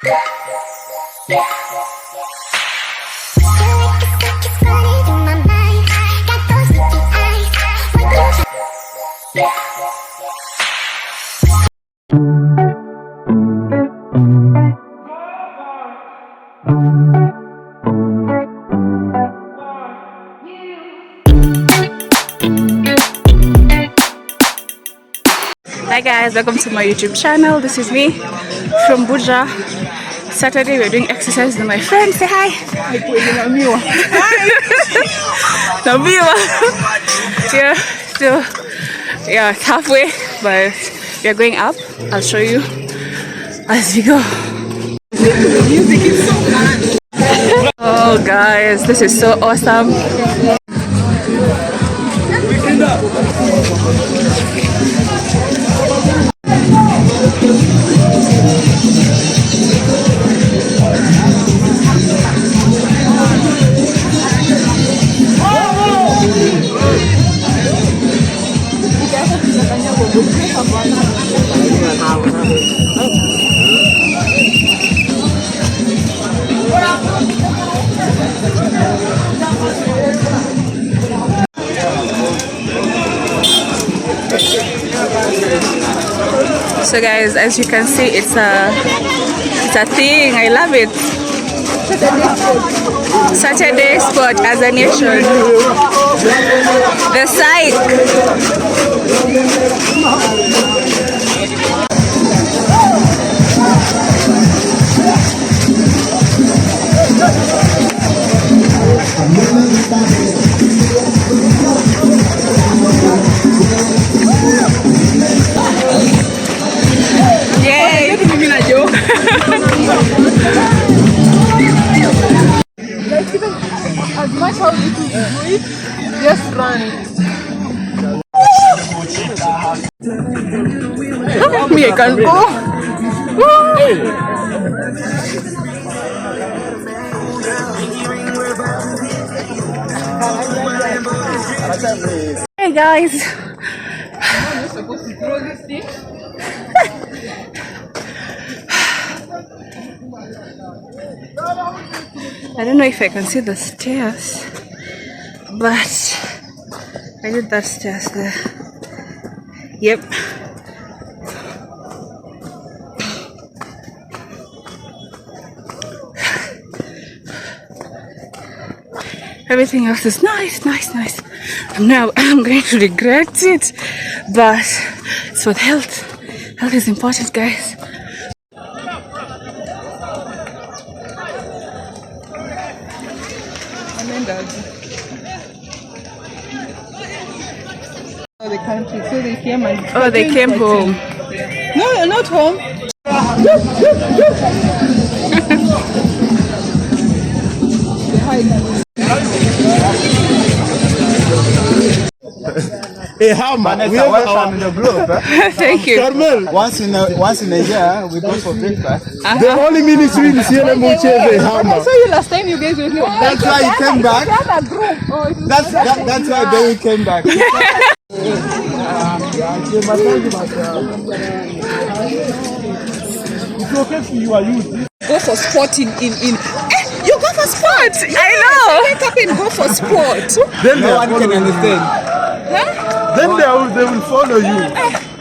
Hi guys, welcome to my YouTube channel. This is me from Buja. Saturday we're doing exercise with my friend. Say hi. Namiwa. Yeah, it's halfway, but we are going up. I'll show you as we go. The music is so loud. Oh guys, this is so awesome. So guys, as you can see, it's a thing. I love it. Saturday sport as a nation. The psych. As much how you do it, just run it. Me, I can go. Hey guys. You're supposed to throw this thing. I don't know if I can see the stairs, but I did that stairs there. Yep. Everything else is nice. Now I'm going to regret it, but it's for health. Health is important, guys. Oh, the country, so they came and... Oh, they came home. No, not home. Hey, how man? We have our in the group. Thank you. Carmel. Once in a year, we go for breakfast. The only ministry in Sierra Moche is I saw you last time you guys were here. That's why you came back. That's why they came back. It's okay for you, are you? Go for sport in you go for sport. I know. Wake up and go for sport. Then no one can understand. Huh? Then they will follow you.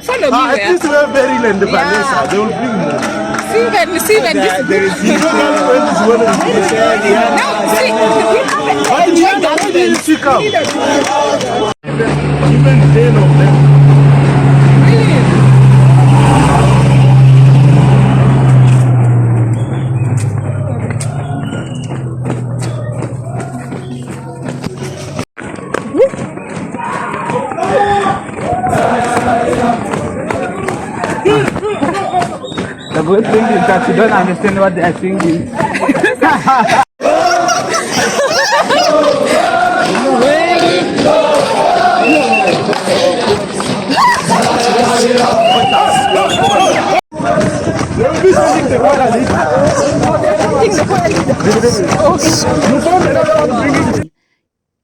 Follow me At where? least we have very land, Vanessa. They will bring more. See when this. There is no girlfriend is one of the Now, see, we have even 10 of them. The good thing is that you don't understand what they are singing.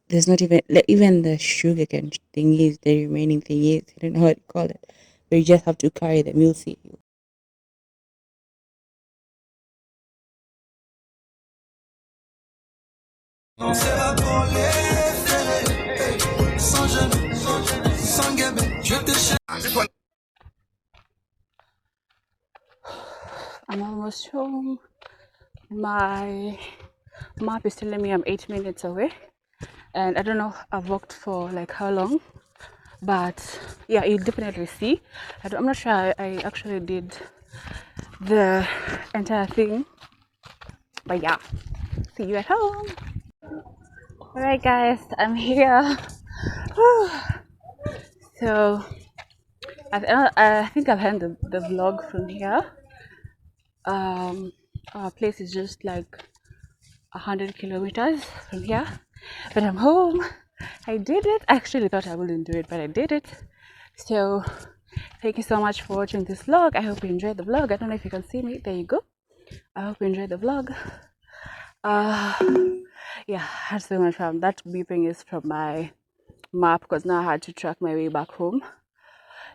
There's not even the sugar cane thingies, the remaining thingies. I don't know what to call it. But you just have to carry them. You'll see. I'm almost home. My map is telling me I'm 8 minutes away, and I don't know I've walked for like how long, but yeah, you definitely see. I'm not sure I actually did the entire thing, but yeah, see you at home. Alright guys, I'm here. So I think I've ended the vlog from here. Our place is just like 100 kilometers from here, but I'm home. I did it. I actually thought I wouldn't do it, but I did it. So thank you so much for watching this vlog. I hope you enjoyed the vlog. I don't know if you can see me. There you go. I hope you enjoyed the vlog. Yeah, I had so much fun. That beeping is from my map because now I had to track my way back home.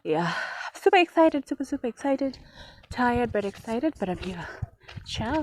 Yeah, super excited, super excited. Tired but excited, but I'm here. Ciao.